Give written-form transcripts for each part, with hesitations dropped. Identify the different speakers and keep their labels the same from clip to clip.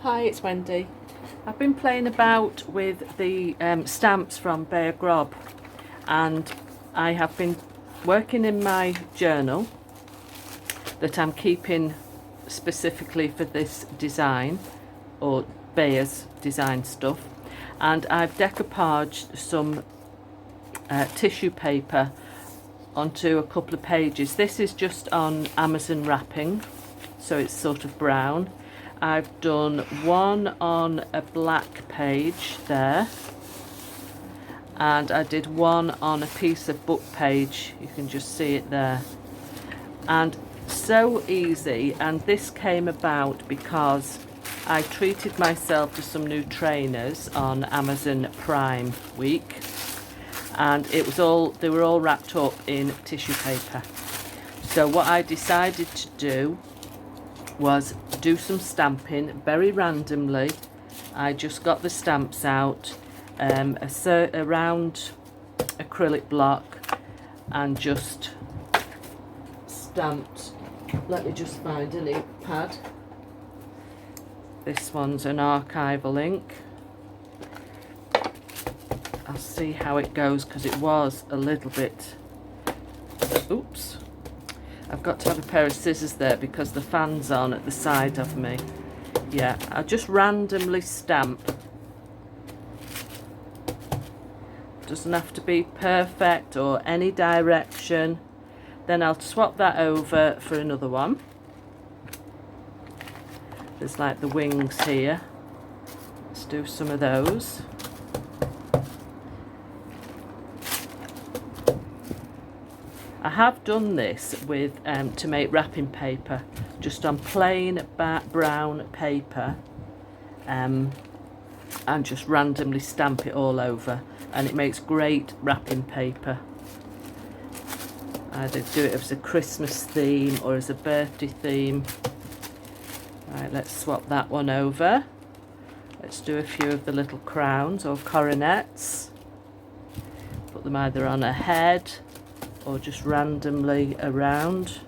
Speaker 1: Hi, it's Wendy. I've been playing about with the stamps from Bear Grob, and I have been working in my journal that I'm keeping specifically for this design, or Bear's design stuff, and I've decoupaged some tissue paper onto a couple of pages. This is just on Amazon wrapping, so it's sort of brown. I've done one on a black page there, and I did one on a piece of book page. You can just see it there, and so easy. And this came about because I treated myself to some new trainers on Amazon Prime week, and they were all wrapped up in tissue paper. So what I decided to do was do some stamping very randomly. I just got the stamps out, a round acrylic block, and just stamped. Let me just find an ink pad. This one's an archival ink. I'll see how it goes because it was a little bit, oops. I've got to have a pair of scissors there because the fan's on at the side of me. Yeah, I'll just randomly stamp. Doesn't have to be perfect or any direction. Then I'll swap that over for another one. There's like the wings here. Let's do some of those. I have done this with to make wrapping paper, just on plain brown paper, and just randomly stamp it all over, and it makes great wrapping paper. Either do it as a Christmas theme or as a birthday theme. Right, let's swap that one over. Let's do a few of the little crowns or coronets. Put them either on a head or just randomly around.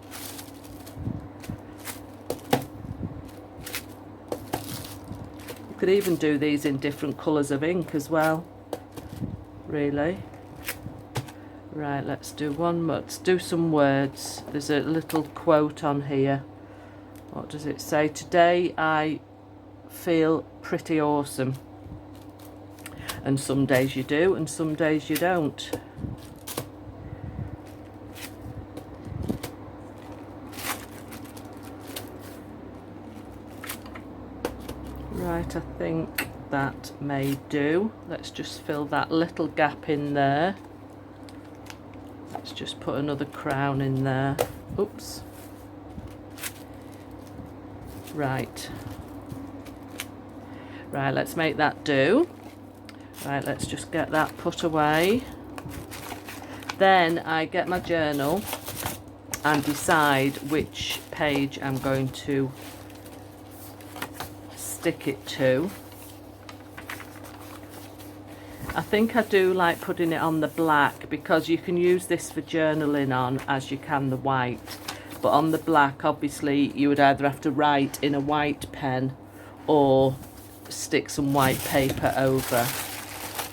Speaker 1: You could even do these in different colours of ink as well, really. Right, let's do one more. Let's do some words. There's a little quote on here. What does it say? Today I feel pretty awesome. And some days you do, and some days you don't. Right, I think that may do. Let's just fill that little gap in there. Let's just put another crown in there. Oops. Right. Right, let's make that do. Right, let's just get that put away. Then I get my journal and decide which page I'm going to stick it to. I think I do like putting it on the black because you can use this for journaling on as you can the white, but on the black obviously you would either have to write in a white pen or stick some white paper over.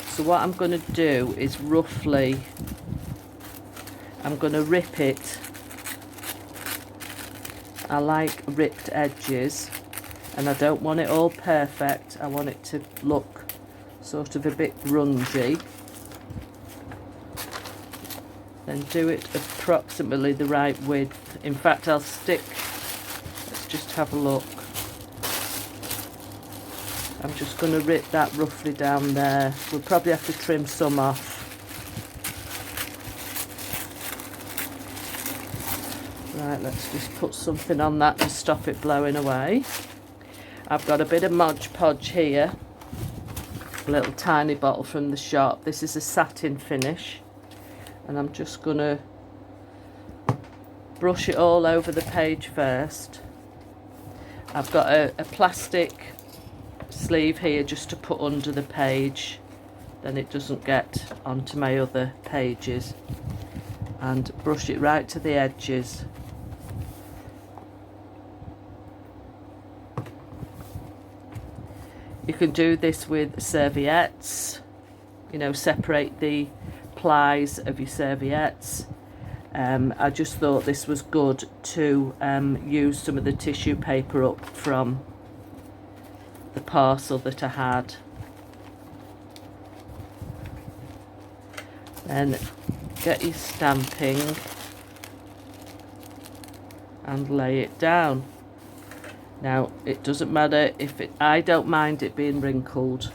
Speaker 1: So what I'm going to do is roughly, I'm going to rip it. I like ripped edges, and I don't want it all perfect. I want it to look sort of a bit grungy. Then do it approximately the right width. In fact, I'll stick, let's just have a look. I'm just going to rip that roughly down there. We'll probably have to trim some off. Right, let's just put something on that to stop it blowing away. I've got a bit of Mod Podge here, a little tiny bottle from the shop. This is a satin finish, and I'm just going to brush it all over the page first. I've got a plastic sleeve here just to put under the page, then it doesn't get onto my other pages, and brush it right to the edges. You can do this with serviettes, you know, separate the plies of your serviettes. I just thought this was good to use some of the tissue paper up from the parcel that I had. Then get your stamping and lay it down. Now it doesn't matter if I don't mind it being wrinkled.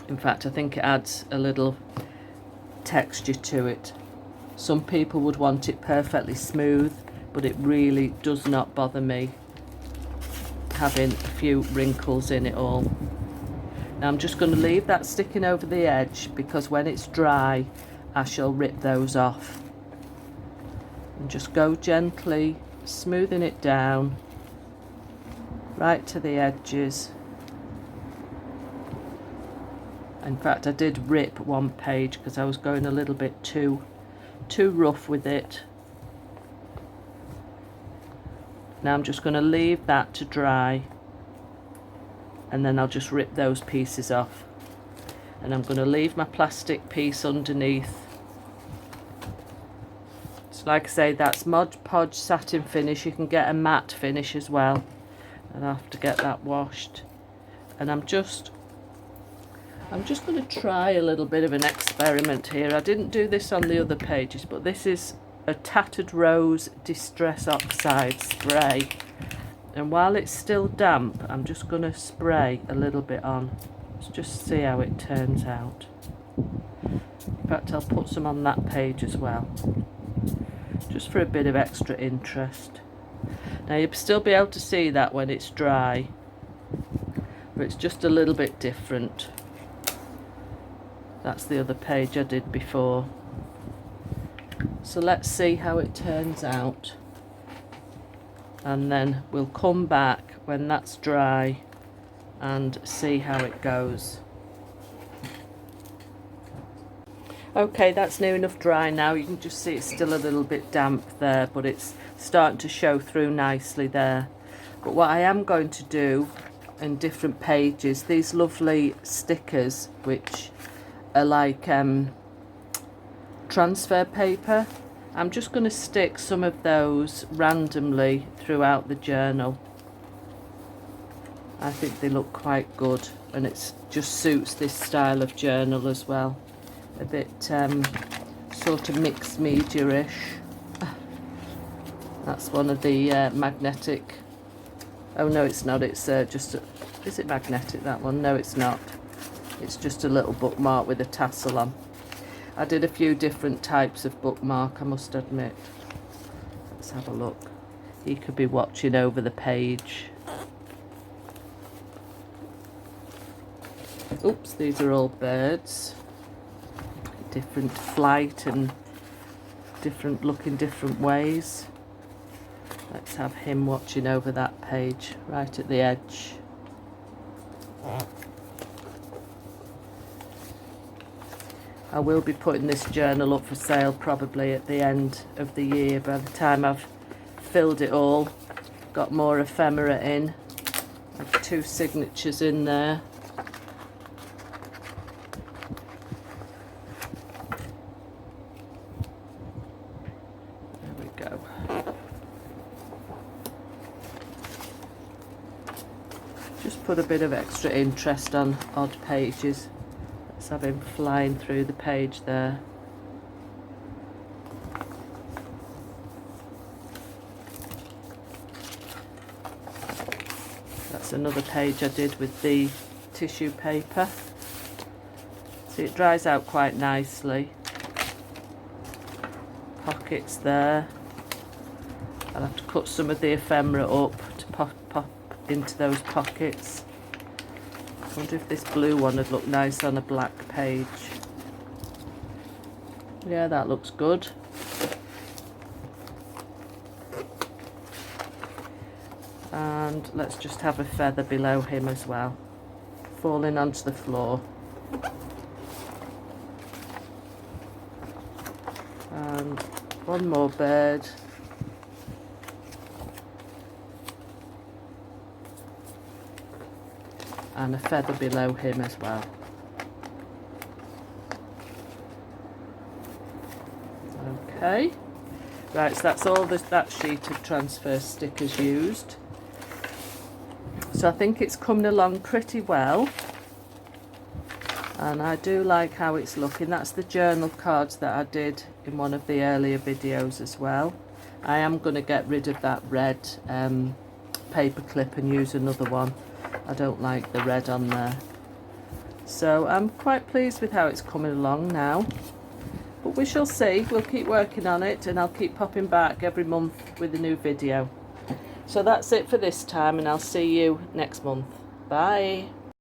Speaker 1: In fact, I think it adds a little texture to it. Some people would want it perfectly smooth, but it really does not bother me having a few wrinkles in it all. Now I'm just going to leave that sticking over the edge, because when it's dry I shall rip those off. And just go gently smoothing it down right to the edges. In fact, I did rip one page because I was going a little bit too rough with it. Now I'm just going to leave that to dry, and then I'll just rip those pieces off. And I'm going to leave my plastic piece underneath. So like I say, that's Mod Podge satin finish. You can get a matte finish as well, and I have to get that washed. And I'm just going to try a little bit of an experiment here. I didn't do this on the other pages, but this is a Tattered Rose Distress Oxide spray. And while it's still damp, I'm just going to spray a little bit on. Let's just see how it turns out. In fact, I'll put some on that page as well, just for a bit of extra interest. Now you'll still be able to see that when it's dry, but it's just a little bit different. That's the other page I did before. So let's see how it turns out, and then we'll come back when that's dry and see how it goes. Okay, that's near enough dry now. You can just see it's still a little bit damp there, but it's starting to show through nicely there. But what I am going to do in different pages, these lovely stickers which are like transfer paper, I'm just going to stick some of those randomly throughout the journal. I think they look quite good, and it just suits this style of journal as well. A bit sort of mixed media-ish. That's one of the magnetic. Oh no, it's not. It's just is it magnetic, that one? No, it's not. It's just a little bookmark with a tassel on. I did a few different types of bookmark, I must admit. Let's have a look. He could be watching over the page. Oops, these are all birds. Different flight and different look in different ways. Let's have him watching over that page, right at the edge. I will be putting this journal up for sale probably at the end of the year. By the time I've filled it all, got more ephemera in. I've 2 signatures in there. There we go. Just put a bit of extra interest on odd pages. Let's have him flying through the page there. That's another page I did with the tissue paper. See, it dries out quite nicely. Pockets there. I'll have to cut some of the ephemera up to pop into those pockets. I wonder if this blue one would look nice on a black page. Yeah, that looks good. And let's just have a feather below him as well, falling onto the floor. And one more bird. and a feather below him as well. Okay, right, so that's all that sheet of transfer stickers used. So I think it's coming along pretty well, and I do like how it's looking. That's the journal cards that I did in one of the earlier videos as well. I am going to get rid of that red paper clip and use another one. I don't like the red on there. So I'm quite pleased with how it's coming along now. But we shall see. We'll keep working on it, and I'll keep popping back every month with a new video. So that's it for this time, and I'll see you next month. Bye.